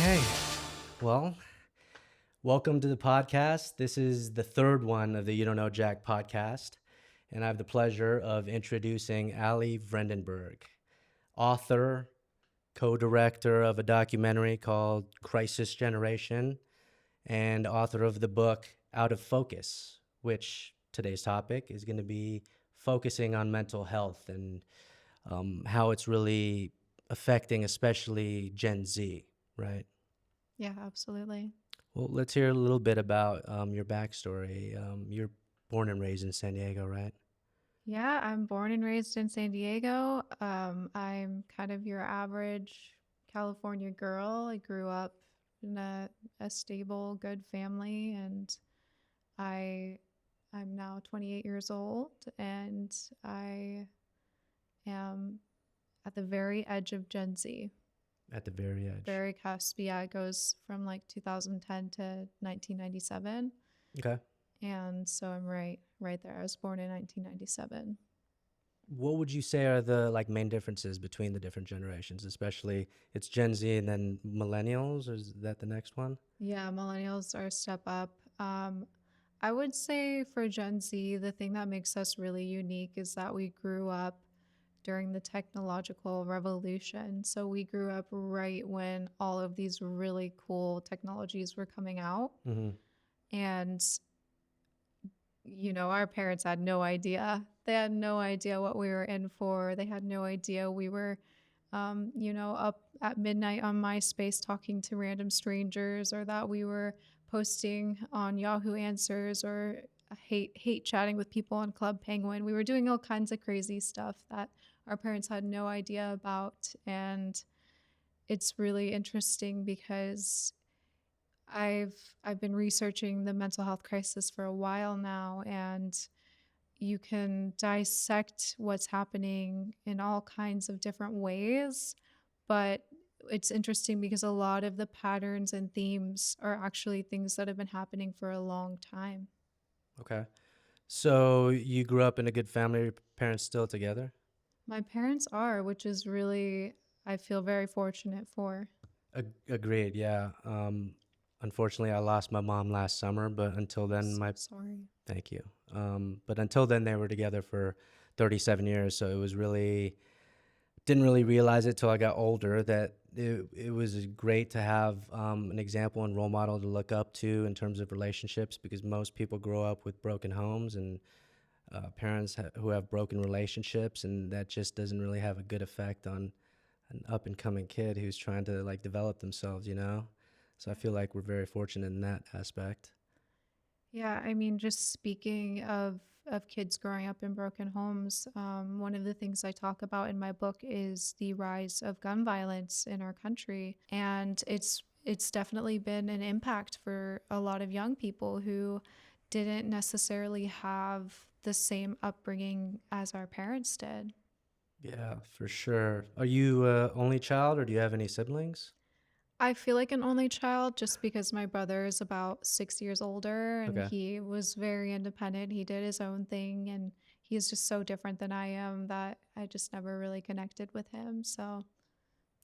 Okay, well, welcome to the podcast. This is the third one of the You Don't Know Jac podcast, and I have the pleasure of introducing Aly Vredenburgh, author, co-director of a documentary called Crisis Generation, and author of the book Out of Focus, which today's topic is going to be focusing on mental health and how it's really affecting especially Gen Z, right? Yeah, absolutely. Well, let's hear a little bit about your backstory. You're born and raised in San Diego, right? Yeah, I'm born and raised in San Diego. I'm kind of your average California girl. I grew up in a stable, good family, and I I'm now 28 years old, and I am at the very edge of Gen Z, At the very edge. very cusp. Yeah, it goes from like 2010 to 1997, Okay. and so I'm right there. I was born in 1997. What would you say are the main differences between the different generations, especially it's Gen Z and then millennials, or is that the next one? Yeah, millennials are a step up. I would say for Gen Z, the thing that makes us really unique is that we grew up during the technological revolution. So we grew up right when all of these really cool technologies were coming out. Mm-hmm. And, our parents had no idea. They had no idea what we were in for. They had no idea we were up at midnight on MySpace talking to random strangers, or that we were posting on Yahoo Answers, or hate chatting with people on Club Penguin. We were doing all kinds of crazy stuff that our parents had no idea about, and it's really interesting because I've been researching the mental health crisis for a while now, and you can dissect what's happening in all kinds of different ways, but it's interesting because a lot of the patterns and themes are actually things that have been happening for a long time. Okay. So you grew up in a good family, your parents still together? My parents are, which is really, I feel very fortunate for. Agreed, yeah. Unfortunately, I lost my mom last summer, but until then, So my sorry. thank you. But until then, they were together for 37 years. So it was really, didn't really realize it till I got older that it was great to have an example and role model to look up to in terms of relationships, because most people grow up with broken homes and parents who have broken relationships, and that just doesn't really have a good effect on an up and coming kid who's trying to develop themselves, you know? So I feel like we're very fortunate in that aspect. Yeah, I mean, just speaking of kids growing up in broken homes, one of the things I talk about in my book is the rise of gun violence in our country, and it's definitely been an impact for a lot of young people who didn't necessarily have the same upbringing as our parents did. Yeah, for sure. Are you only child, or do you have any siblings? I feel like an only child just because my brother is about 6 years older and Okay. he was very independent. He did his own thing and he's just so different than I am that I just never really connected with him. So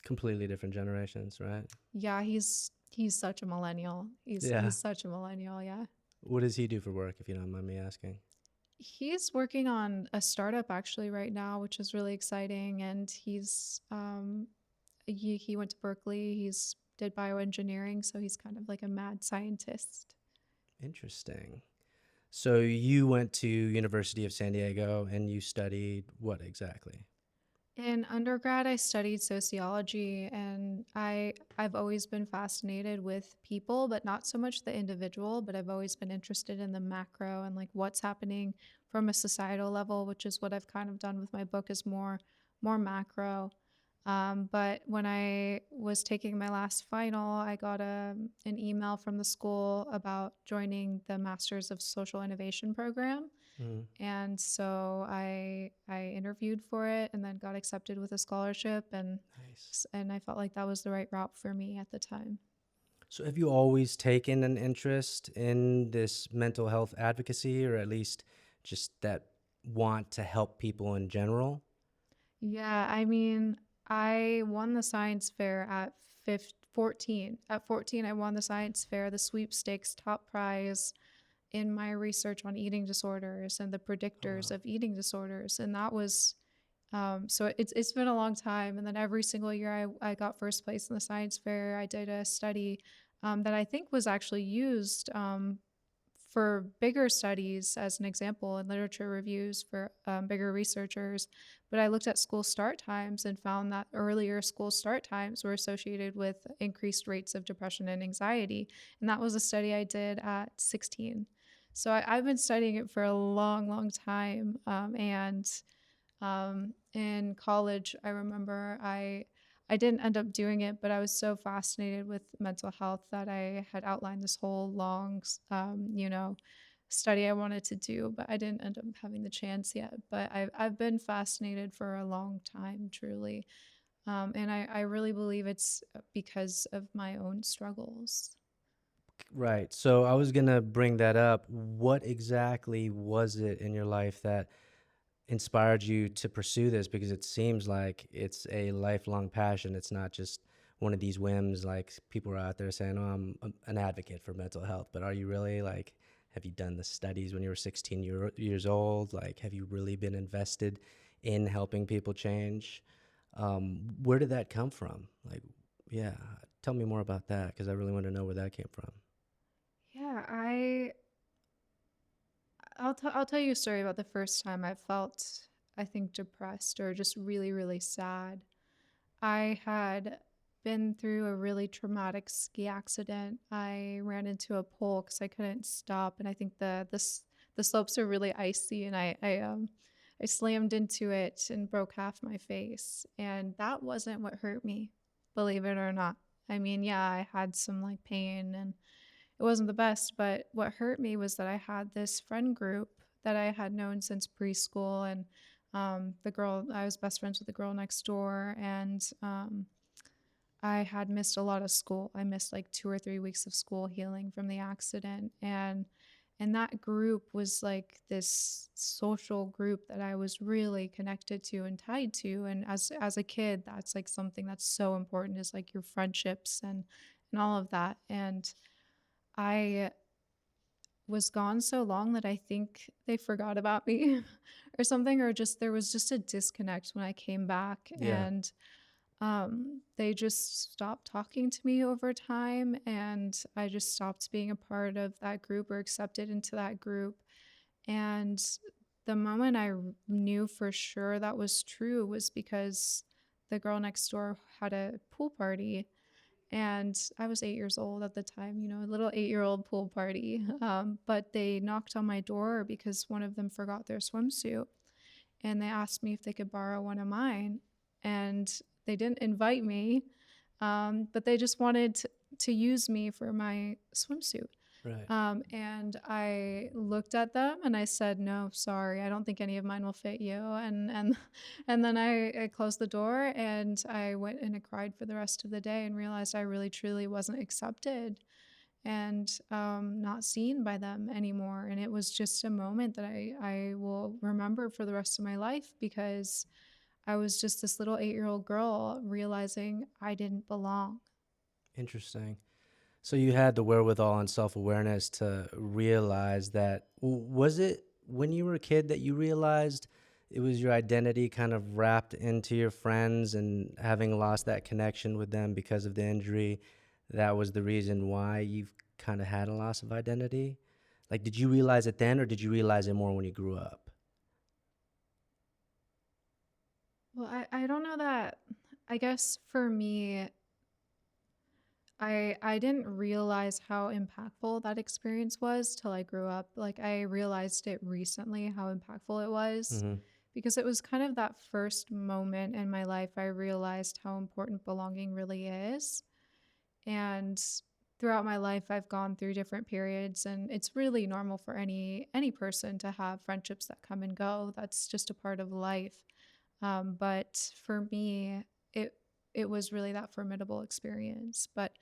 Completely different generations, right? yeah, he's such a millennial. Yeah. He's such a millennial, yeah. What does he do for work, if you don't mind me asking? He's working on a startup actually right now, which is really exciting. And he went to Berkeley. He's did bioengineering, so he's kind of like a mad scientist. Interesting. So you went to University of San Diego and you studied what exactly? In undergrad, I studied sociology, and I've always been fascinated with people, but not so much the individual, but I've always been interested in the macro and like what's happening from a societal level, which is what I've kind of done with my book is more macro. But when I was taking my last final, I got an email from the school about joining the Masters of Social Innovation program, Mm, and so I interviewed for it and then got accepted with a scholarship, nice. and I felt like that was the right route for me at the time. So have you always taken an interest in this mental health advocacy, or at least just that want to help people in general? Yeah, I mean, I won the science fair at 14. At 14, I won the science fair, the sweepstakes top prize in my research on eating disorders and the Oh, predictors wow. of eating disorders. And that was, so it's been a long time. And then every single year I got first place in the science fair. I did a study that I think was actually used for bigger studies as an example in literature reviews for bigger researchers. But I looked at school start times and found that earlier school start times were associated with increased rates of depression and anxiety. And that was a study I did at 16. So I've been studying it for a long, long time. In college, I remember I didn't end up doing it, but I was so fascinated with mental health that I had outlined this whole long, study I wanted to do, but I didn't end up having the chance yet. But I've been fascinated for a long time, truly, and I really believe it's because of my own struggles. Right. So I was gonna bring that up. What exactly was it in your life that inspired you to pursue this? Because it seems like it's a lifelong passion. It's not just one of these whims. Like people are out there saying, "Oh, an advocate for mental health," but are you really like? Have you done the studies when you were 16 years old? Like, have you really been invested in helping people change? Where did that come from? Like, yeah, tell me more about that because I really want to know where that came from. Yeah, I'll tell you a story about the first time I felt, I think, depressed or just really, really sad. I had been through a really traumatic ski accident. I ran into a pole because I couldn't stop, and I think the slopes are really icy, and I slammed into it and broke half my face. And that wasn't what hurt me, believe it or not. I mean, yeah, I had some like pain and it wasn't the best, but what hurt me was that I had this friend group that I had known since preschool, and the girl I was best friends with the girl next door, and I had missed a lot of school. I missed like 2 or 3 weeks of school healing from the accident, and that group was like this social group that I was really connected to and tied to. And as a kid, that's like something that's so important is like your friendships and all of that. And I was gone so long that I think they forgot about me or something, or just there was just a disconnect when I came back, Yeah. and they just stopped talking to me over time, and I just stopped being a part of that group or accepted into that group. And the moment knew for sure that was true was because the girl next door had a pool party, and I was 8 years old at the time, a little 8-year-old pool party. But they knocked on my door because one of them forgot their swimsuit, and they asked me if they could borrow one of mine. And they didn't invite me, but they just wanted to use me for my swimsuit. Right. And I looked at them and I said, "No, sorry, I don't think any of mine will fit you." And and then I closed the door and I went and I cried for the rest of the day and realized I really truly wasn't accepted and not seen by them anymore. And it was just a moment that I will remember for the rest of my life because I was just this little 8-year-old girl realizing I didn't belong. Interesting. So you had the wherewithal and self-awareness to realize that. Was it when you were a kid that you realized it was your identity kind of wrapped into your friends and having lost that connection with them because of the injury, that was the reason why you've kind of had a loss of identity? Like, did you realize it then, or did you realize it more when you grew up? Well, I don't know that. I guess for me, I didn't realize how impactful that experience was till I grew up. Like I realized it recently how impactful it was Mm-hmm. because it was kind of that first moment in my life I realized how important belonging really is. And throughout my life I've gone through different periods, and it's really normal for any person to have friendships that come and go. That's just a part of life. But for me, it was really that formidable experience. But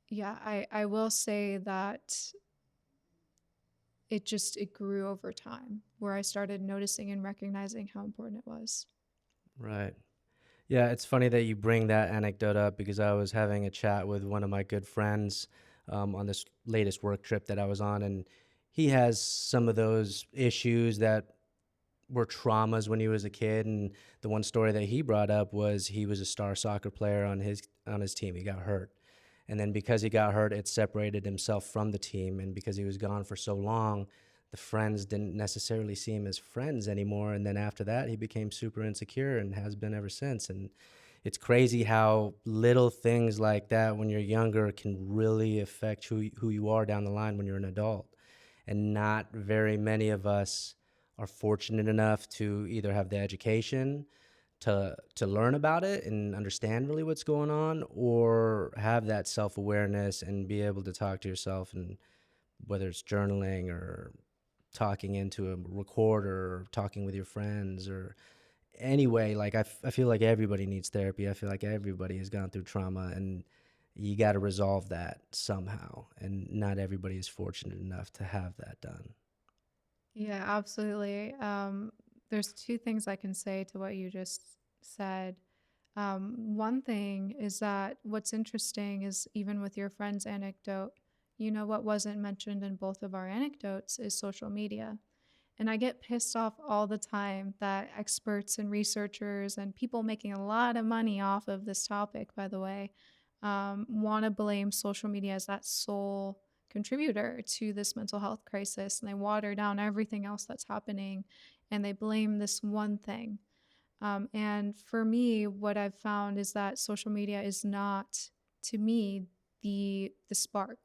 yeah, I will say that it grew over time where I started noticing and recognizing how important it was. Right. Yeah, it's funny that you bring that anecdote up because I was having a chat with one of my good friends on this latest work trip that I was on, and he has some of those issues that were traumas when he was a kid. And the one story that he brought up was he was a star soccer player on his team. He got hurt, and then because he got hurt, it separated himself from the team. And because he was gone for so long, the friends didn't necessarily see him as friends anymore. And then after that, he became super insecure and has been ever since. And it's crazy how little things like that when you're younger can really affect who you are down the line when you're an adult. And not very many of us are fortunate enough to either have the education to learn about it and understand really what's going on, or have that self-awareness and be able to talk to yourself, and whether it's journaling or talking into a recorder or talking with your friends or anyway, like I feel like everybody needs therapy. I feel like everybody has gone through trauma, and you got to resolve that somehow, and not everybody is fortunate enough to have that done. Yeah, absolutely. There's two things I can say to what you just said. One thing is that what's interesting is even with your friend's anecdote, what wasn't mentioned in both of our anecdotes is social media. And I get pissed off all the time that experts and researchers and people making a lot of money off of this topic, by the way, want to blame social media as that sole contributor to this mental health crisis. And they water down everything else that's happening and they blame this one thing. And for me, what I've found is that social media is not, to me, the spark.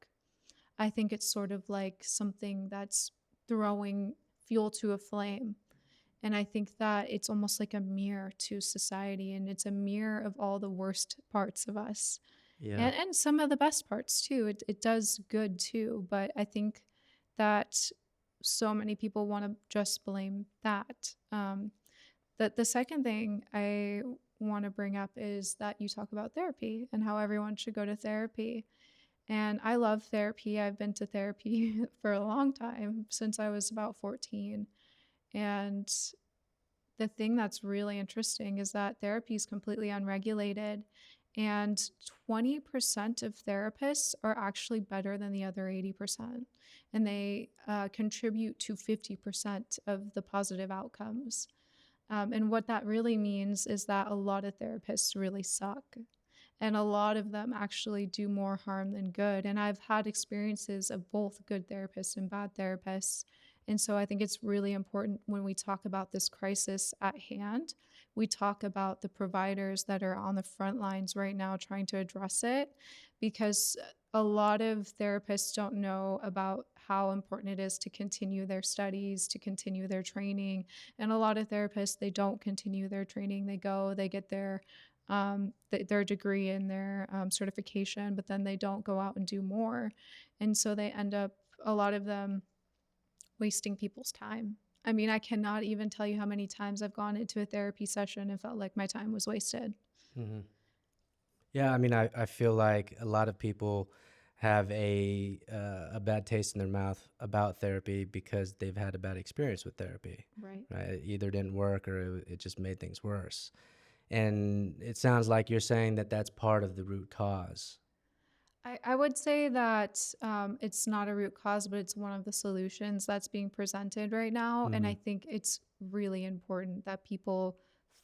I think it's sort of like something that's throwing fuel to a flame. And I think that it's almost like a mirror to society, and it's a mirror of all the worst parts of us Yeah. and some of the best parts too. It does good too. But I think that so many people want to just blame that. The second thing I want to bring up is that you talk about therapy and how everyone should go to therapy. And I love therapy. I've been to therapy for a long time, since I was about 14. And the thing that's really interesting is that therapy is completely unregulated. And 20% of therapists are actually better than the other 80%. And they contribute to 50% of the positive outcomes. And what that really means is that a lot of therapists really suck. And a lot of them actually do more harm than good. And I've had experiences of both good therapists and bad therapists. And so I think it's really important when we talk about this crisis at hand, we talk about the providers that are on the front lines right now trying to address it, because a lot of therapists don't know about how important it is to continue their studies, to continue their training. And a lot of therapists, they don't continue their training. They go, they get their degree and their certification, but then they don't go out and do more. And so they end up, a lot of them, wasting people's time. I mean, I cannot even tell you how many times I've gone into a therapy session and felt like my time was wasted. Hmm. Yeah, I mean, I feel like a lot of people have a bad taste in their mouth about therapy because they've had a bad experience with therapy, Right. right? It either didn't work or it just made things worse. And it sounds like you're saying that that's part of the root cause. I would say that it's not a root cause, but it's one of the solutions that's being presented right now. And Hmm. I think it's really important that people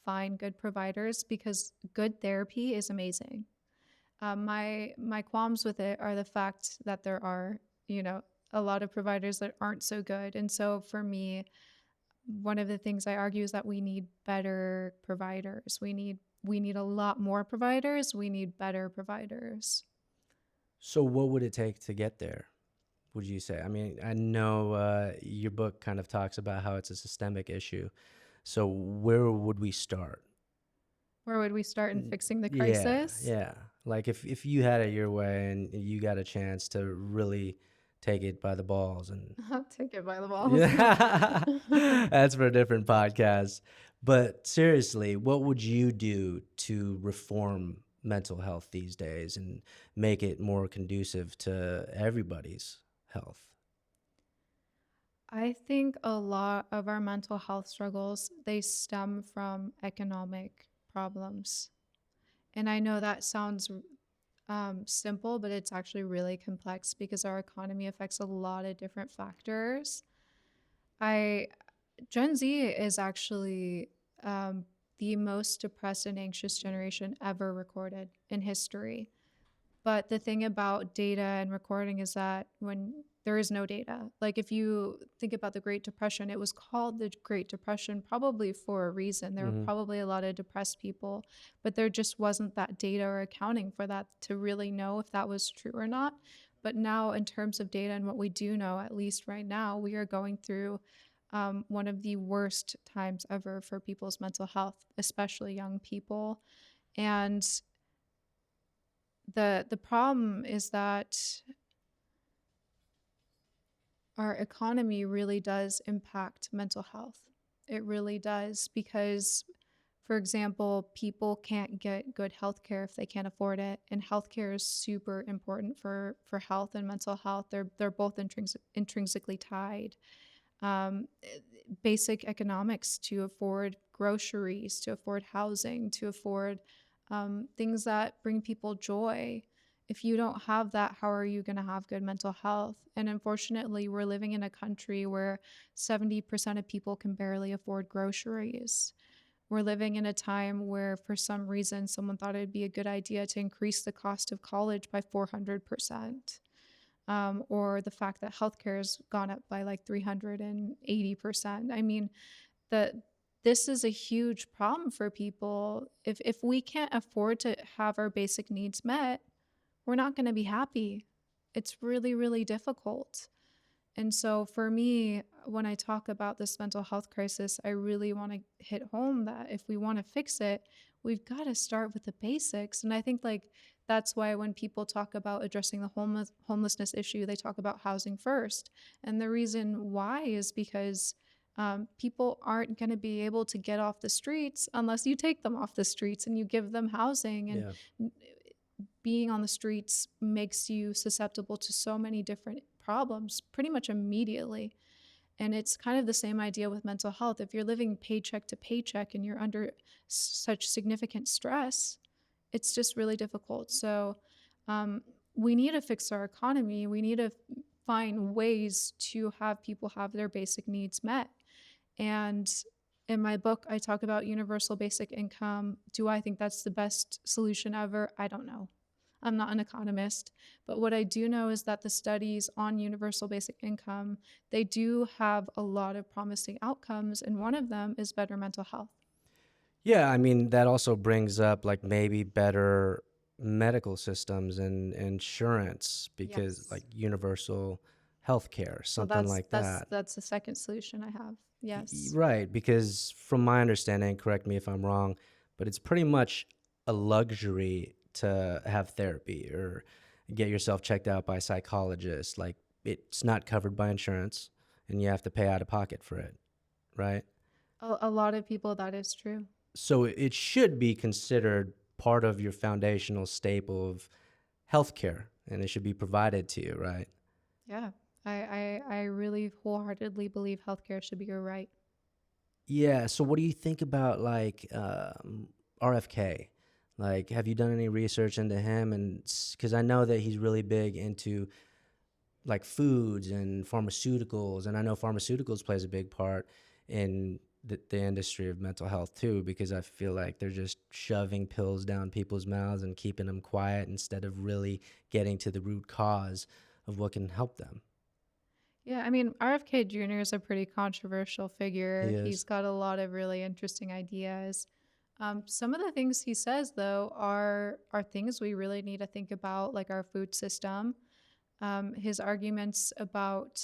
find good providers, because good therapy is amazing. My qualms with it are the fact that there are, you know, a lot of providers that aren't so good. And so for me, one of the things I argue is that we need better providers. We need a lot more providers. We need better providers. So, what would it take to get there, would you say? I mean, I know your book kind of talks about how it's a systemic issue. So, where would we start? Where would we start in fixing the Yeah, crisis? yeah. Like if you had it your way and you got a chance to really take it by the balls and I'll take it by the balls. yeah, that's for a different podcast. But seriously, what would you do to reform mental health these days and make it more conducive to everybody's health? I think a lot of our mental health struggles, they stem from economic problems. And I know that sounds simple, but it's actually really complex because our economy affects a lot of different factors. I Gen Z is actually um, the most depressed and anxious generation ever recorded in history. But the thing about data and recording is that when there is no data, like if you think about the Great Depression, it was called the Great Depression probably for a reason. There were Hmm. probably a lot of depressed people, but there just wasn't that data or accounting for that to really know if that was true or not. But now, in terms of data and what we do know, at least right now, we are going through one of the worst times ever for people's mental health, especially young people. And the problem is that our economy really does impact mental health. It really does because, for example, people can't get good healthcare if they can't afford it, and healthcare is super important for health and mental health. They're both intrinsically tied. um, Basic economics to afford groceries, to afford housing, to afford things that bring people joy. If you don't have that, how are you going to have good mental health? And unfortunately, we're living in a country where 70% of people can barely afford groceries. We're living in a time where, for some reason, someone thought it'd be a good idea to increase the cost of college by 400%, or the fact that healthcare has gone up by like 380%. I mean, the this is a huge problem for people. If we can't afford to have our basic needs met, we're not going to be happy. It's really, really difficult. And so for me, when I talk about this mental health crisis, I really want to hit home that if we want to fix it, we've got to start with the basics. And I think like that's why when people talk about addressing the homelessness issue, they talk about housing first. And the reason why is because people aren't going to be able to get off the streets unless you take them off the streets and you give them housing. And Yeah. being on the streets makes you susceptible to so many different problems pretty much immediately. And it's kind of the same idea with mental health. If you're living paycheck to paycheck and you're under such significant stress, it's just really difficult. So um, we need to fix our economy. We need to find ways to have people have their basic needs met. And in my book, I talk about universal basic income. Do I think that's the best solution ever? I don't know. I'm not an economist, but what I do know is that the studies on universal basic income, they do have a lot of promising outcomes, and one of them is better mental health. Yeah, I mean, that also brings up like maybe better medical systems and insurance because like Yes. universal health care, Well, something that's like that's that. that's the second solution I have. Yes. Right, because from my understanding, correct me if I'm wrong, but it's pretty much a luxury to have therapy or get yourself checked out by a psychologist. Like it's not covered by insurance and you have to pay out of pocket for it, right? A lot of people, that is true. So it should be considered part of your foundational staple of healthcare and it should be provided to you, right? Yeah. I really wholeheartedly believe healthcare should be your right. Yeah. So, what do you think about like RFK? Like, have you done any research into him? And because I know that he's really big into like foods and pharmaceuticals, and I know pharmaceuticals plays a big part in the industry of mental health too. Because I feel like they're just shoving pills down people's mouths and keeping them quiet instead of really getting to the root cause of what can help them. Yeah, I mean, RFK Jr. is a pretty controversial He figure. He's is. got a lot of really interesting ideas. Some of the things he says, though, are things we really need to think about, like our food system. His arguments about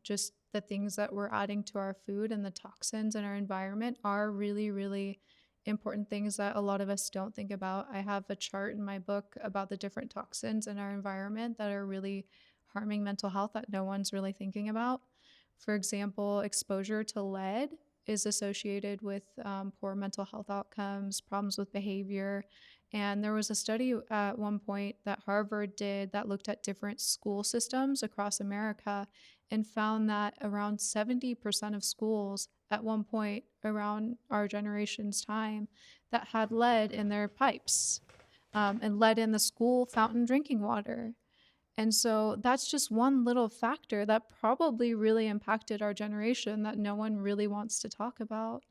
just the things that we're adding to our food and the toxins in our environment are really, really important things that a lot of us don't think about. I have a chart in my book about the different toxins in our environment that are really harming mental health that no one's really thinking about. For example, exposure to lead is associated with poor mental health outcomes, problems with behavior. And there was a study at one point that Harvard did that looked at different school systems across America and found that around 70% of schools at one point around our generation's time that had lead in their pipes, and lead in the school fountain drinking water. And so that's just one little factor that probably really impacted our generation that no one really wants to talk about.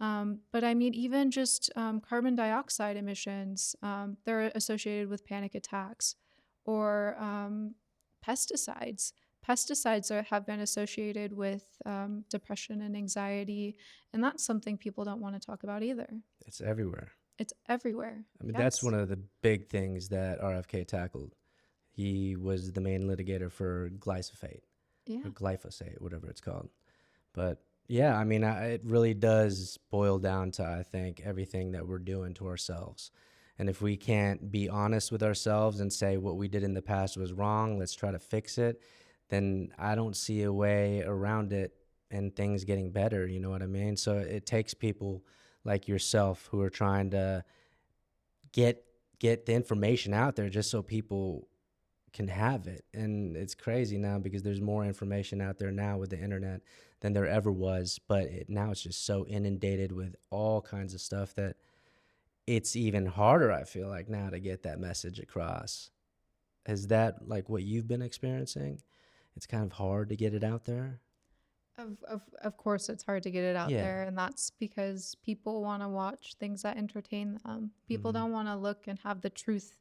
But I mean, even just carbon dioxide emissions, they're associated with panic attacks, or pesticides. Have been associated with depression and anxiety, and that's something people don't want to talk about either. It's everywhere. It's everywhere. I mean, that's Yes. one of the big things that RFK tackled. He was the main litigator for Yeah. glyphosate, whatever it's called. But yeah, I mean, it really does boil down to, I think, everything that we're doing to ourselves. And if we can't be honest with ourselves and say what we did in the past was wrong, let's try to fix it, then I don't see a way around it and things getting better. You know what I mean? So it takes people like yourself who are trying to get get the information out there just so people can have it. And it's crazy now because there's more information out there now with the internet than there ever was, but now it's just so inundated with all kinds of stuff that it's even harder, I feel like, now to get that message across. Is that like what you've been experiencing? It's kind of hard to get it out there. Of course, it's hard to get it out Yeah. there, and that's because people want to watch things that entertain them. People Hmm. don't want to look and have the truth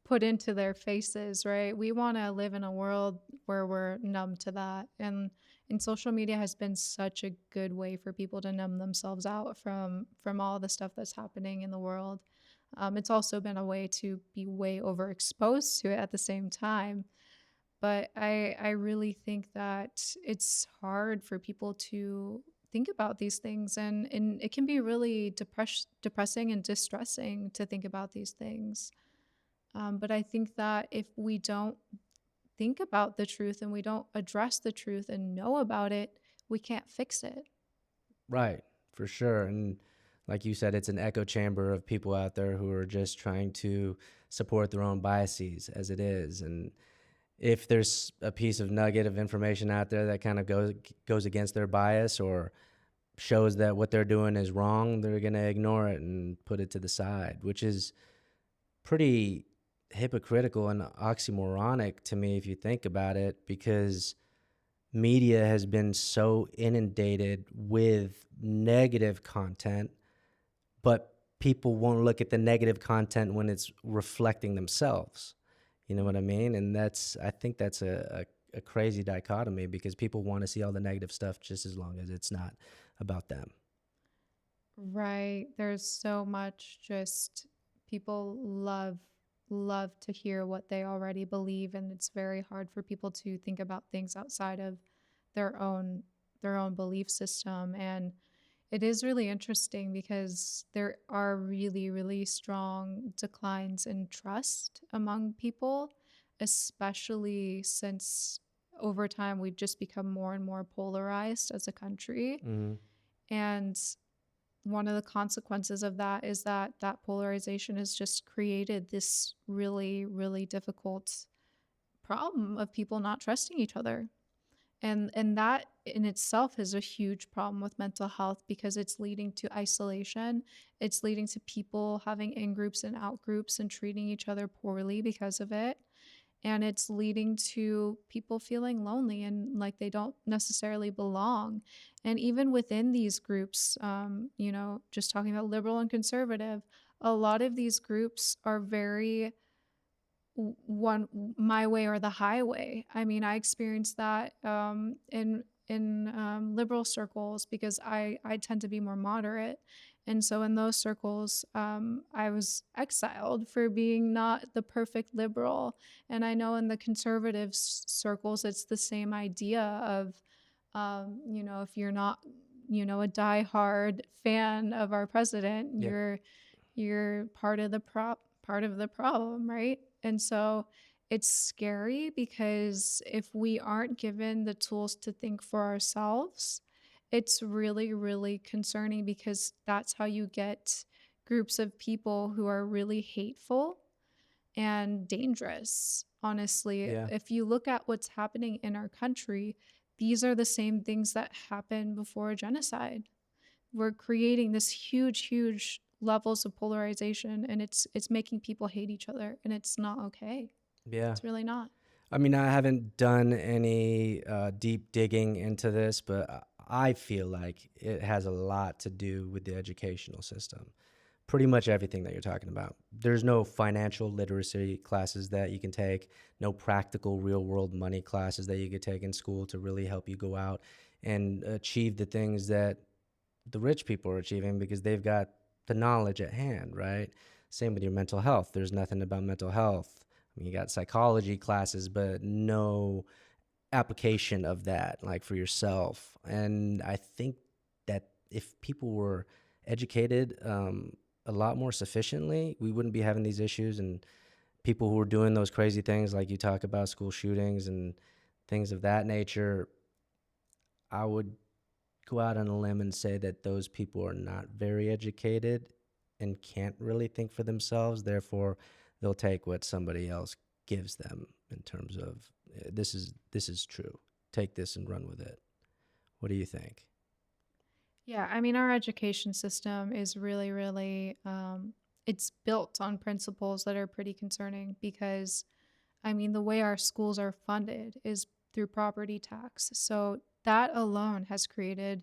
put into their faces, right? We want to live in a world where we're numb to that, and social media has been such a good way for people to numb themselves out from all the stuff that's happening in the world. It's also been a way to be way overexposed to it at the same time. But I really think that it's hard for people to think about these things, and it can be really depressing and distressing to think about these things. But I think that if we don't think about the truth and we don't address the truth and know about it, we can't fix it. Right, for sure. And like you said, it's an echo chamber of people out there who are just trying to support their own biases as it is. And if there's a piece of nugget of information out there that kind of goes against their bias or shows that what they're doing is wrong, they're going to ignore it and put it to the side, which is pretty hypocritical and oxymoronic to me if you think about it, because media has been so inundated with negative content, but people won't look at the negative content when it's reflecting themselves. You know what I mean? And I think that's a crazy dichotomy because people want to see all the negative stuff just as long as it's not about them. Right. There's so much just people love to hear what they already believe, and it's very hard for people to think about things outside of their own their own belief system. And it is really interesting because there are really strong declines in trust among people, especially since over time we've just become more and more polarized as a country. Mm-hmm. And one of the consequences of that is that that polarization has just created this really difficult problem of people not trusting each other. And that in itself is a huge problem with mental health because it's leading to isolation. It's leading to people having in groups and out groups and treating each other poorly because of it. And it's leading to people feeling lonely and like they don't necessarily belong. And even within these groups, just talking about liberal and conservative, a lot of these groups are very one my way or the highway. I mean, I experienced that in liberal circles because I tend to be more moderate, and so in those circles, I was exiled for being not the perfect liberal. And I know in the conservative circles, it's the same idea of, if you're not, a diehard fan of our president, Yep. you're part of the problem, right? And so it's scary because if we aren't given the tools to think for ourselves, it's really concerning because that's how you get groups of people who are really hateful and dangerous. Honestly, Yeah. if you look at what's happening in our country, these are the same things that happened before genocide. We're creating this huge levels of polarization, and it's making people hate each other, and it's not okay. Yeah. It's really not. I mean, I haven't done any deep digging into this, but I feel like it has a lot to do with the educational system. Pretty much everything that you're talking about. There's no financial literacy classes that you can take, no practical real world money classes that you could take in school to really help you go out and achieve the things that the rich people are achieving because they've got the knowledge at hand, right? Same with your mental health. There's nothing about mental health. I mean, you got psychology classes, but no application of that, like for yourself. And I think that if people were educated a lot more sufficiently, we wouldn't be having these issues. And people who are doing those crazy things, like you talk about school shootings and things of that nature, I would go out on a limb and say that those people are not very educated and can't really think for themselves. Therefore, they'll take what somebody else gives them in terms of this is true. Take this and run with it. What do you think? Yeah, I mean, our education system is really, it's built on principles that are pretty concerning because, I mean, the way our schools are funded is through property tax. So that alone has created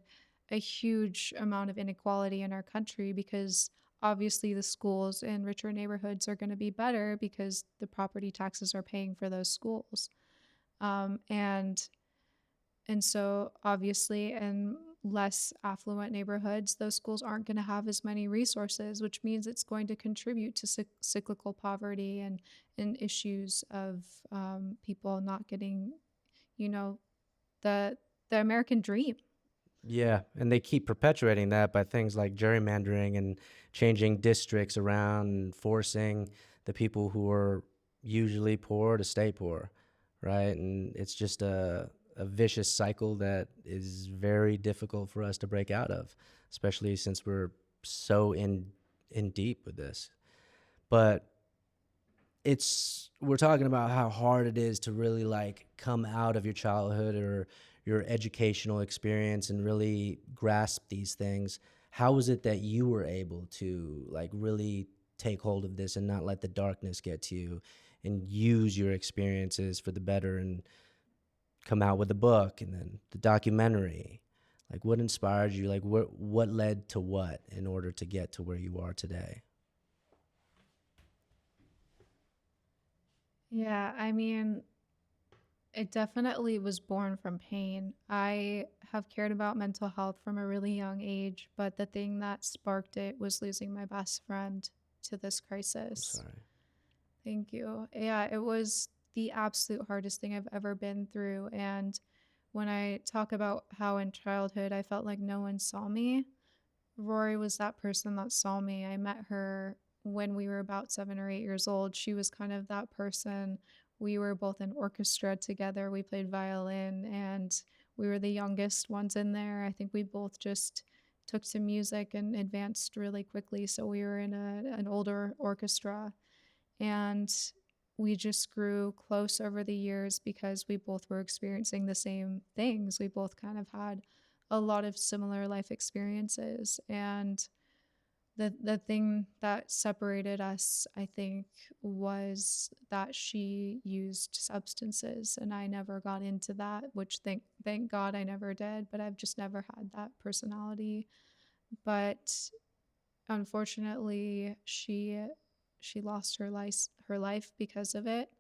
a huge amount of inequality in our country because obviously the schools in richer neighborhoods are going to be better because the property taxes are paying for those schools. Um, and and so, obviously, in less affluent neighborhoods, those schools aren't going to have as many resources, which means it's going to contribute to cyclical poverty and issues of people not getting, you know, the the American dream. Yeah, and they keep perpetuating that by things like gerrymandering and changing districts around and forcing the people who are usually poor to stay poor, right? And it's just a vicious cycle that is very difficult for us to break out of, especially since we're so in deep with this. But it's we're talking about how hard it is to really like come out of your childhood or your educational experience and really grasp these things. How is it that you were able to like really take hold of this and not let the darkness get to you and use your experiences for the better and come out with a book and then the documentary? Like what inspired you? Like what led to what in order to get to where you are today? Yeah, I mean, it definitely was born from pain. I have cared about mental health from a really young age, but the thing that sparked it was losing my best friend to this I'm crisis. sorry. Thank you. Yeah, it was the absolute hardest thing I've ever been through. And when I talk about how in childhood I felt like no one saw me, Rory was that person that saw me. I met her when we were about 7 or 8 years old. She was kind of that person. We were both in orchestra together. We played violin and we were the youngest ones in there. I think we both just took to music and advanced really quickly. So we were in an older orchestra and we just grew close over the years because we both were experiencing the same things. We both kind of had a lot of similar life experiences. And the thing that separated us, I think, was that she used substances and I never got into that, which thank God I never did, but I've just never had that personality. But unfortunately, she lost her life because of it,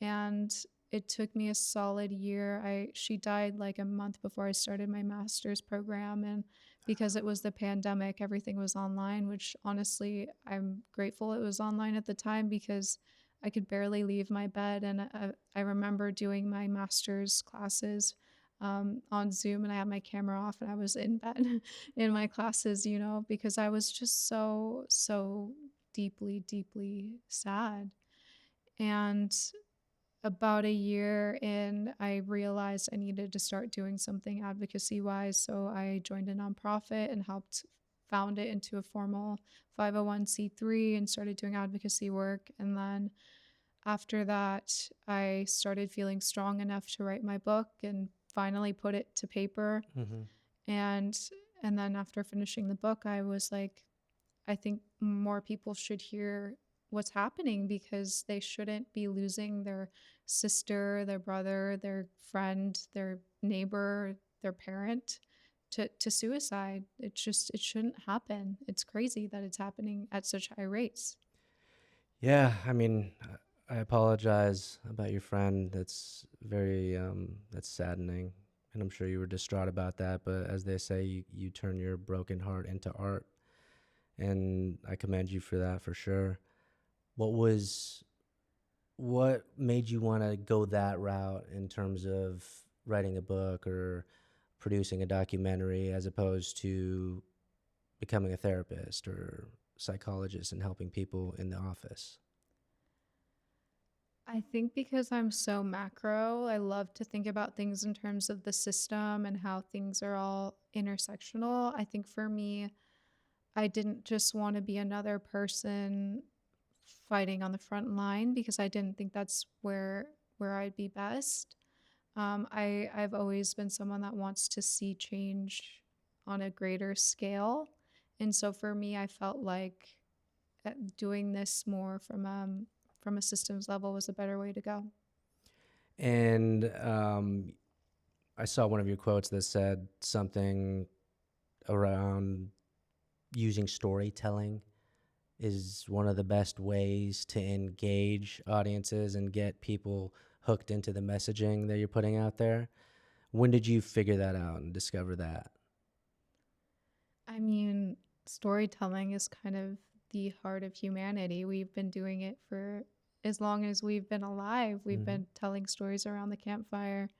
and it took me a solid year. I She died like a month before I started my master's program, and because it was the pandemic, everything was online, which honestly, I'm grateful it was online at the time because I could barely leave my bed. And I remember doing my master's classes on Zoom, and I had my camera off, and I was in bed in my classes, because I was just so deeply sad. And about a year in, I realized I needed to start doing something advocacy wise. So I joined a nonprofit and helped found it into a formal 501(c)(3) and started doing advocacy work. And then after that, I started feeling strong enough to write my book and finally put it to paper. Mm-hmm. And and then after finishing the book, I was like, I think more people should hear what's happening because they shouldn't be losing their sister, their brother, their friend, their neighbor, their parent to suicide. It shouldn't happen. It's crazy that it's happening at such high rates. Yeah, I mean, I apologize about your friend. That's very that's saddening, and I'm sure you were distraught about that. But as they say, you turn your broken heart into art, and I commend you for that for sure. What was what made you want to go that route in terms of writing a book or producing a documentary as opposed to becoming a therapist or psychologist and helping people in the office? I think because I'm so macro, I love to think about things in terms of the system and how things are all intersectional. I think for me, I didn't just want to be another person fighting on the front line because I didn't think that's where I'd be best. I've always been someone that wants to see change on a greater scale, and so for me, I felt like doing this more from a systems level was a better way to go. And I saw one of your quotes that said something around using storytelling is one of the best ways to engage audiences and get people hooked into the messaging that you're putting out there. When did you figure that out and discover that? I mean, storytelling is kind of the heart of humanity. We've been doing it for as long as we've been alive. We've Hmm. been telling stories around the campfire.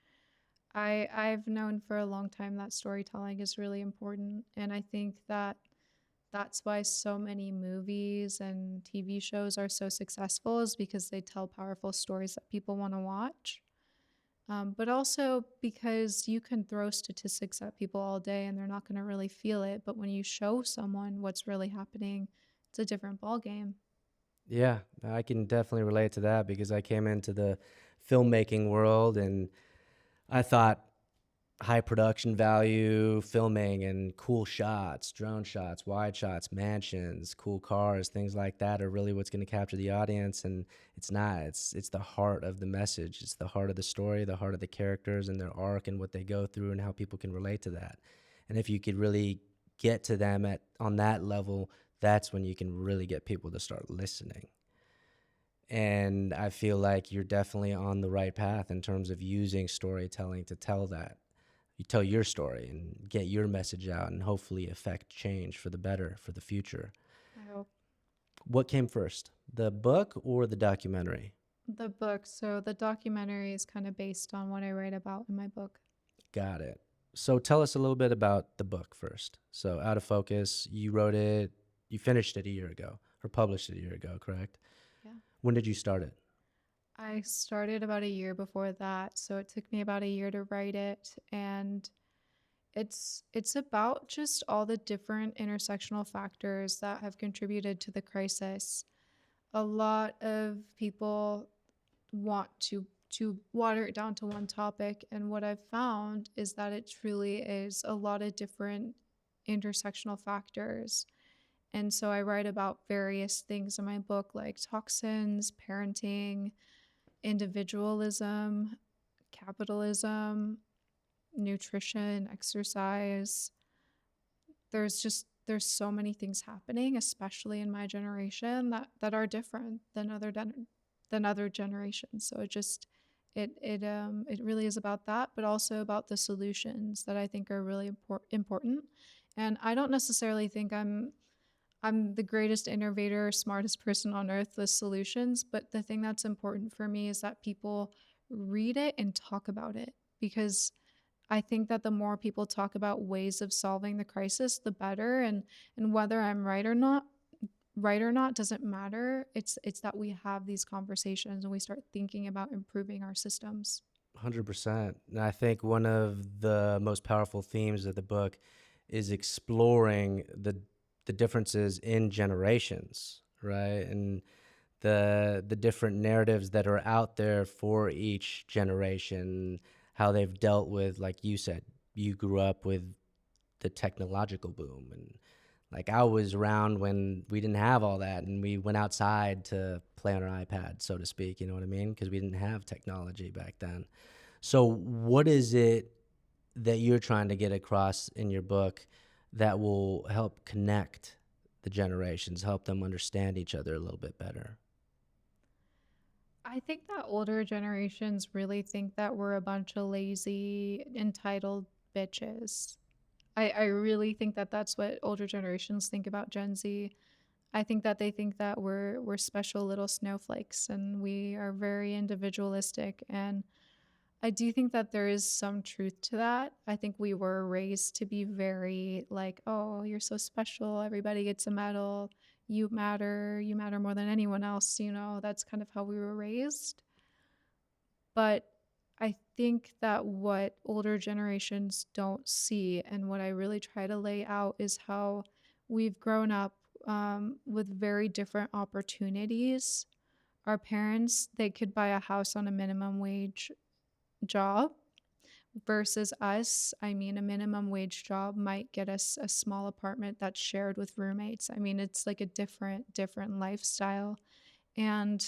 I've known for a long time that storytelling is really important, and I think that that's why so many movies and TV shows are so successful is because they tell powerful stories that people want to watch. But also because you can throw statistics at people all day and they're not going to really feel it. But when you show someone what's really happening, it's a different ballgame. Yeah, I can definitely relate to that because I came into the filmmaking world and I thought high production value filming and cool shots, drone shots, wide shots, mansions, cool cars, things like that are really what's going to capture the audience. And it's not. It's the heart of the message. It's the heart of the story, the heart of the characters and their arc and what they go through and how people can relate to that. And if you could really get to them at on that level, that's when you can really get people to start listening. And I feel like you're definitely on the right path in terms of using storytelling to tell that. You tell your story and get your message out and hopefully affect change for the better for the future. I hope. What came first, the book or the documentary? The book. So the documentary is kind of based on what I write about in my book. Got it. So tell us a little bit about the book first. So Out of Focus, you wrote it, you finished it a year ago or published it a year ago, correct? Yeah. When did you start it? I started about a year before that, so it took me about a year to write it, and it's about just all the different intersectional factors that have contributed to the crisis. A lot of people want to water it down to one topic, and what I've found is that it truly is a lot of different intersectional factors. And so I write about various things in my book like toxins, parenting, individualism, capitalism, nutrition, exercise. There's so many things happening, especially in my generation that are different than other generations. So it really is about that, but also about the solutions that I think are really important. And I don't necessarily think I'm the greatest innovator, smartest person on earth with solutions, but the thing that's important for me is that people read it and talk about it because I think that the more people talk about ways of solving the crisis, the better. And whether I'm right or not doesn't matter. It's that we have these conversations and we start thinking about improving our systems. 100%. And I think one of the most powerful themes of the book is exploring the differences in generations, right? And the different narratives that are out there for each generation, how they've dealt with, like you said, you grew up with the technological boom, and like I was around when we didn't have all that, and we went outside to play on our iPad, so to speak. You know what I mean? Because we didn't have technology back then. So, what is it that you're trying to get across in your book that will help connect the generations, help them understand each other a little bit better? I think that older generations really think that we're a bunch of lazy, entitled bitches. I really think that that's what older generations think about Gen Z. I think that they think that we're special little snowflakes and we are very individualistic, and I do think that there is some truth to that. I think we were raised to be very like, oh, you're so special, everybody gets a medal, you matter more than anyone else, you know. That's kind of how we were raised. But I think that what older generations don't see, and what I really try to lay out, is how we've grown up with very different opportunities. Our parents, they could buy a house on a minimum wage job versus us. I mean, a minimum wage job might get us a small apartment that's shared with roommates. I mean, it's like a different lifestyle. And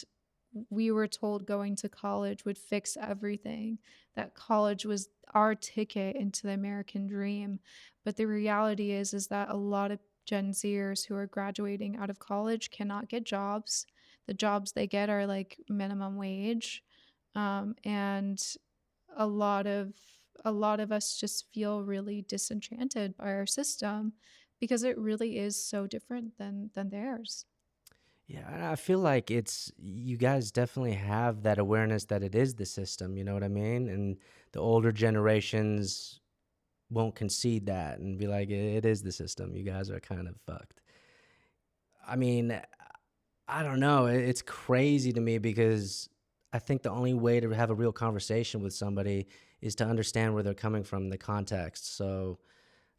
we were told going to college would fix everything, that college was our ticket into the American dream. But the reality is that a lot of Gen Zers who are graduating out of college cannot get jobs. The jobs they get are like minimum wage. And a lot of a lot of us just feel really disenchanted by our system because it really is so different than theirs. Yeah, and I feel like it's you guys definitely have that awareness that it is the system, you know what I mean? And the older generations won't concede that and be like, it is the system. You guys are kind of fucked. I mean, I don't know. It's crazy to me because I think the only way to have a real conversation with somebody is to understand where they're coming from, the context. So,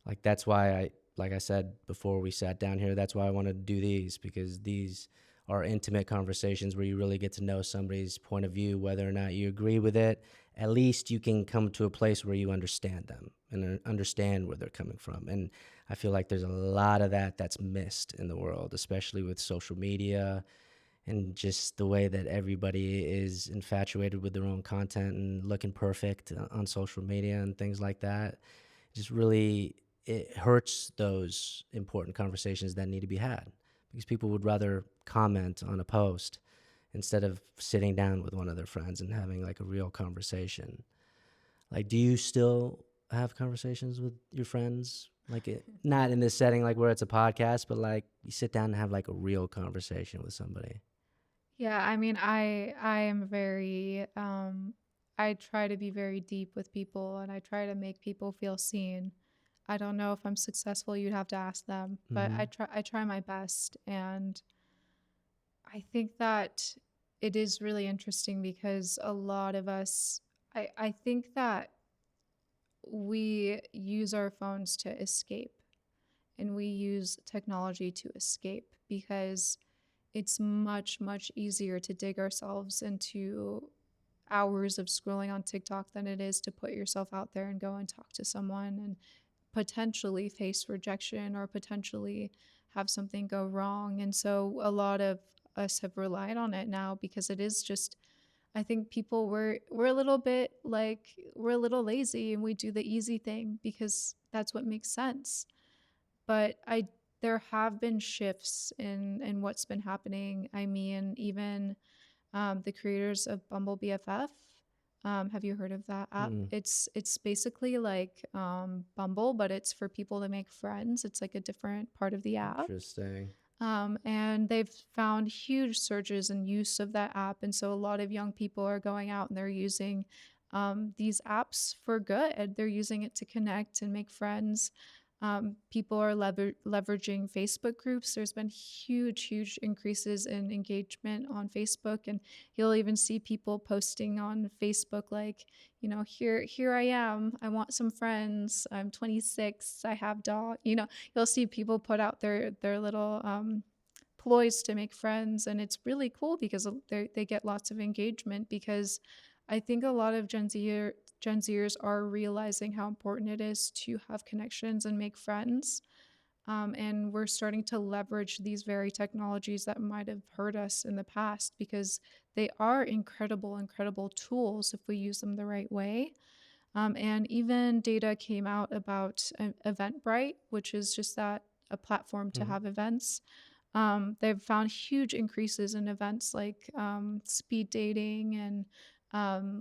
like, that's why like I said before we sat down here, that's why I wanted to do these, because these are intimate conversations where you really get to know somebody's point of view, whether or not you agree with it. At least you can come to a place where you understand them and understand where they're coming from. And I feel like there's a lot of that that's missed in the world, especially with social media and just the way that everybody is infatuated with their own content and looking perfect on social media and things like that. Just really, it hurts those important conversations that need to be had, because people would rather comment on a post instead of sitting down with one of their friends and having like a real conversation. Like, do you still have conversations with your friends? Like, not in this setting, like where it's a podcast, but like you sit down and have like a real conversation with somebody. Yeah, I mean, I am very I try to be very deep with people and I try to make people feel seen. I don't know if I'm successful, you'd have to ask them, but Mm-hmm. I try my best. And I think that it is really interesting because a lot of us, I think that we use our phones to escape, and we use technology to escape because it's much easier to dig ourselves into hours of scrolling on TikTok than it is to put yourself out there and go and talk to someone and potentially face rejection or potentially have something go wrong. And so a lot of us have relied on it now because it is just, I think people we're a little bit like, we're a little lazy and we do the easy thing because that's what makes sense. But I there have been shifts in what's been happening. I mean, even the creators of Bumble BFF. Have you heard of that app? Mm, It's basically like Bumble, but it's for people to make friends. It's like a different part of the app. interesting. And they've found huge surges in use of that app. And so a lot of young people are going out and they're using these apps for good. They're using it to connect and make friends. People are leveraging Facebook groups. There's been huge increases in engagement on Facebook, and you'll even see people posting on Facebook like, you know, here I am. I want some friends. I'm 26. I have dog. You know, you'll see people put out their little ploys to make friends, and it's really cool because they get lots of engagement. Because I think a lot of Gen Zers are realizing how important it is to have connections and make friends. And we're starting to leverage these very technologies that might have hurt us in the past because they are incredible, incredible tools if we use them the right way. And even data came out about Eventbrite, which is just that a platform to Mhm. have events. They've found huge increases in events like speed dating and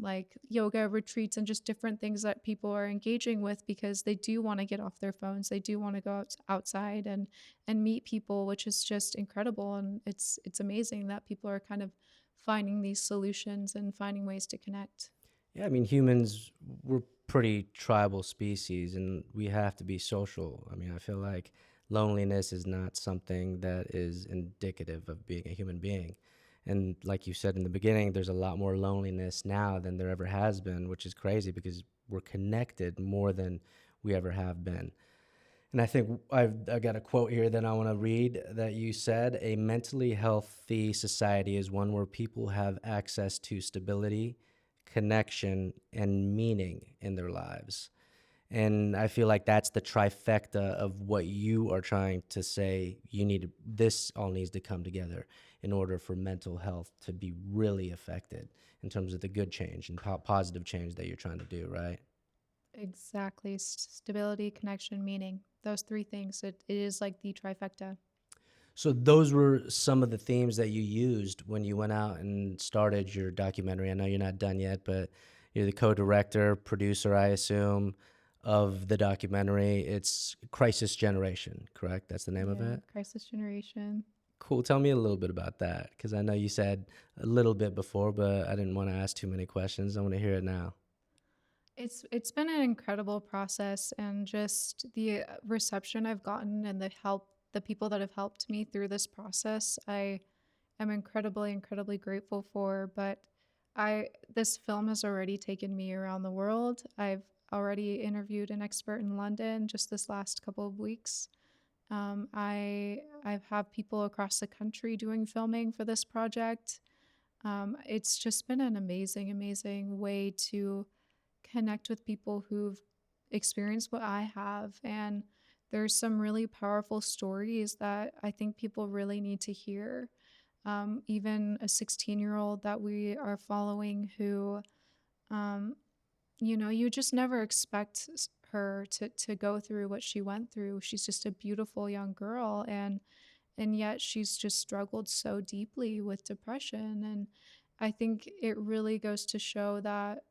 like yoga retreats and just different things that people are engaging with because they do want to get off their phones. They do want to go outside and meet people, which is just incredible. And it's amazing that people are kind of finding these solutions and finding ways to connect. Yeah, I mean, humans, we're pretty tribal species and we have to be social. I mean, I feel like loneliness is not something that is indicative of being a human being. And like you said in the beginning, there's a lot more loneliness now than there ever has been, which is crazy because we're connected more than we ever have been. And I think I got a quote here that I want to read that you said: "A mentally healthy society is one where people have access to stability, connection, and meaning in their lives." And I feel like that's the trifecta of what you are trying to say. This all needs to come together in order for mental health to be really affected in terms of the good change and positive change that you're trying to do, right? Exactly. Stability, connection, meaning. Those three things. It is like the trifecta. So those were some of the themes that you used when you went out and started your documentary. I know you're not done yet, but you're the co-director, producer, I assume, of the documentary. It's Crisis Generation, correct? That's the name of Yeah, it? crisis generation. Cool. Tell me a little bit about that because I know you said a little bit before, but I didn't want to ask too many questions. I want to hear it now. It's been an incredible process and just the reception I've gotten and the people that have helped me through this process. I am incredibly incredibly grateful for, but I this film has already taken me around the world. I've already interviewed an expert in London just this last couple of weeks. I've had people across the country doing filming for this project. It's just been an amazing, amazing way to connect with people who've experienced what I have. And there's some really powerful stories that I think people really need to hear. Even a 16-year-old that we are following who, um, you just never expect her to go through what she went through. She's just a beautiful young girl, and yet she's just struggled so deeply with depression. And I think it really goes to show that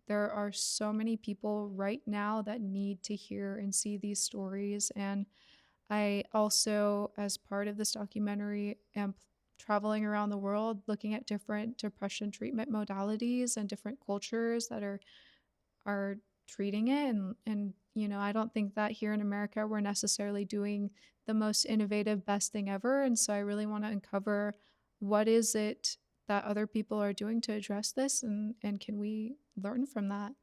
there are so many people right now that need to hear and see these stories. And I also, as part of this documentary, am traveling around the world looking at different depression treatment modalities and different cultures that are treating it. And I don't think that here in America we're necessarily doing the most innovative best thing ever. And so I really want to uncover what is it that other people are doing to address this, and can we learn from that.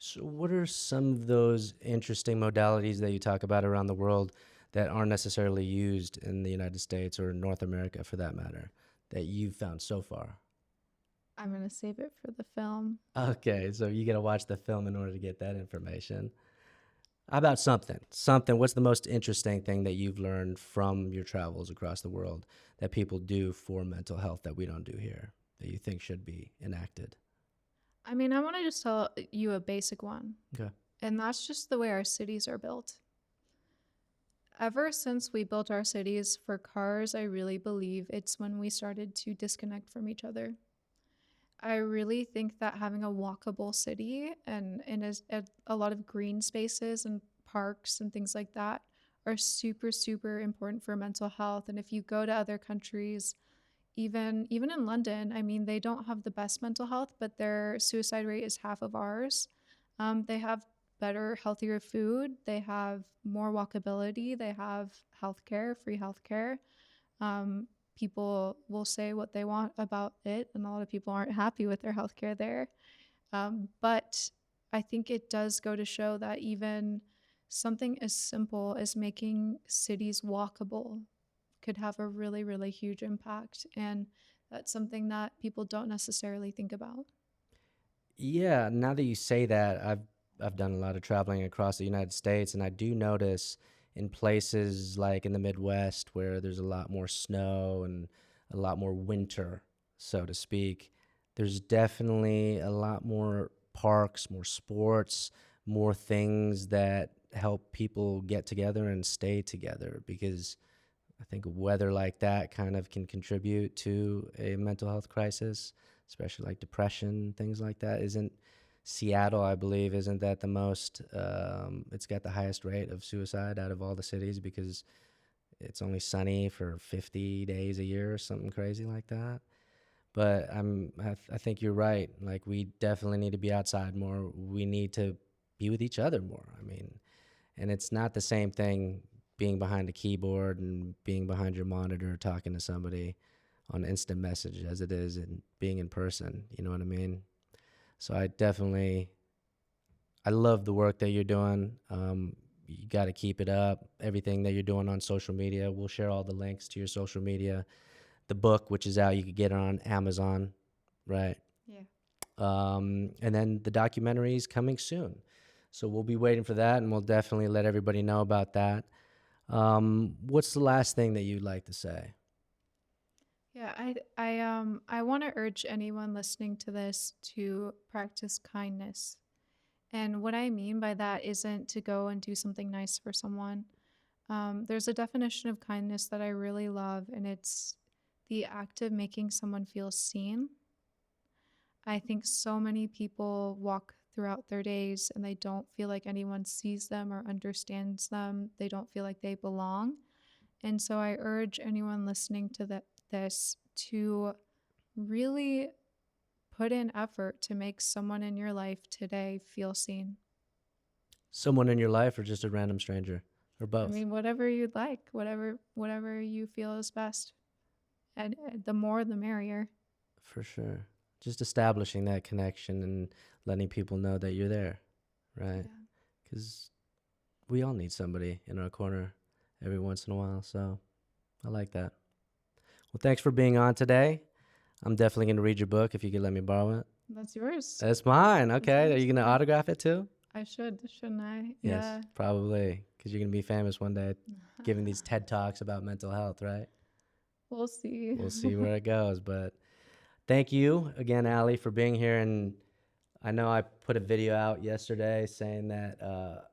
So, what are some of those interesting modalities that you talk about around the world that aren't necessarily used in the United States or North America for that matter that you've found so far? I'm going to save it for the film. Okay, so you got to watch the film in order to get that information. How about something? Something, what's the most interesting thing that you've learned from your travels across the world that people do for mental health that we don't do here that you think should be enacted? I mean, I want to just tell you a basic one, Okay. and that's just the way our cities are built. Ever since we built our cities for cars, I really believe it's when we started to disconnect from each other. I really think that having a walkable city and a lot of green spaces and parks and things like that are super, super important for mental health. And if you go to other countries, even in London, I mean, they don't have the best mental health, but their suicide rate is half of ours. They have better, healthier food. They have more walkability. They have healthcare, free healthcare. Um, People will say what they want about it, and a lot of people aren't happy with their healthcare there. But I think it does go to show that even something as simple as making cities walkable could have a really, really huge impact. And that's something that people don't necessarily think about. Yeah, now that you say that, I've done a lot of traveling across the United States, and I do notice in places like in the Midwest where there's a lot more snow and a lot more winter, so to speak, there's definitely a lot more parks, more sports, more things that help people get together and stay together because I think weather like that kind of can contribute to a mental health crisis, especially like depression, things like that. Isn't Seattle, I believe, isn't that the most, it's got the highest rate of suicide out of all the cities because it's only sunny for 50 days a year or something crazy like that. But I think you're right. Like, we definitely need to be outside more. We need to be with each other more. I mean, and it's not the same thing being behind a keyboard and being behind your monitor talking to somebody on instant message as it is and being in person. You know what I mean? So I love the work that you're doing. You got to keep it up. Everything that you're doing on social media, we'll share all the links to your social media. The book, which is out, you could get it on Amazon, right? Yeah. And then the documentary is coming soon. So we'll be waiting for that, and we'll definitely let everybody know about that. What's the last thing that you'd like to say? Yeah, I want to urge anyone listening to this to practice kindness. And what I mean by that isn't to go and do something nice for someone. There's a definition of kindness that I really love, and it's the act of making someone feel seen. I think so many people walk throughout their days and they don't feel like anyone sees them or understands them. They don't feel like they belong. And so I urge anyone listening to this to really put in effort to make someone in your life today feel seen. Someone in your life or just a random stranger or I both? mean, whatever you'd like, whatever you feel is best, and the more the merrier. For sure. Just establishing that connection and letting people know that you're there, right? Yeah. Because we all need somebody in our corner every once in a while. So I like that. Well, thanks for being on today. I'm definitely going to read your book if you could let me borrow it. That's yours. That's mine. That's Okay. Are yours. you going to Yeah. autograph it too? I should, shouldn't I? Yes, Yeah. probably. Because you're going to be famous one day giving these TED Talks about mental health, right? We'll see. We'll see where it goes. But thank you again, Aly, for being here. And I know I put a video out yesterday saying that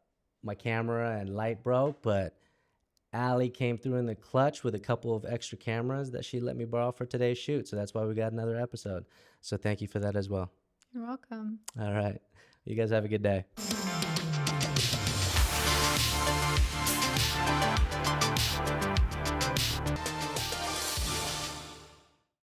my camera and light broke, but Aly came through in the clutch with a couple of extra cameras that she let me borrow for today's shoot. So that's why we got another episode. So thank you for that as well. You're welcome. All right. You guys have a good day.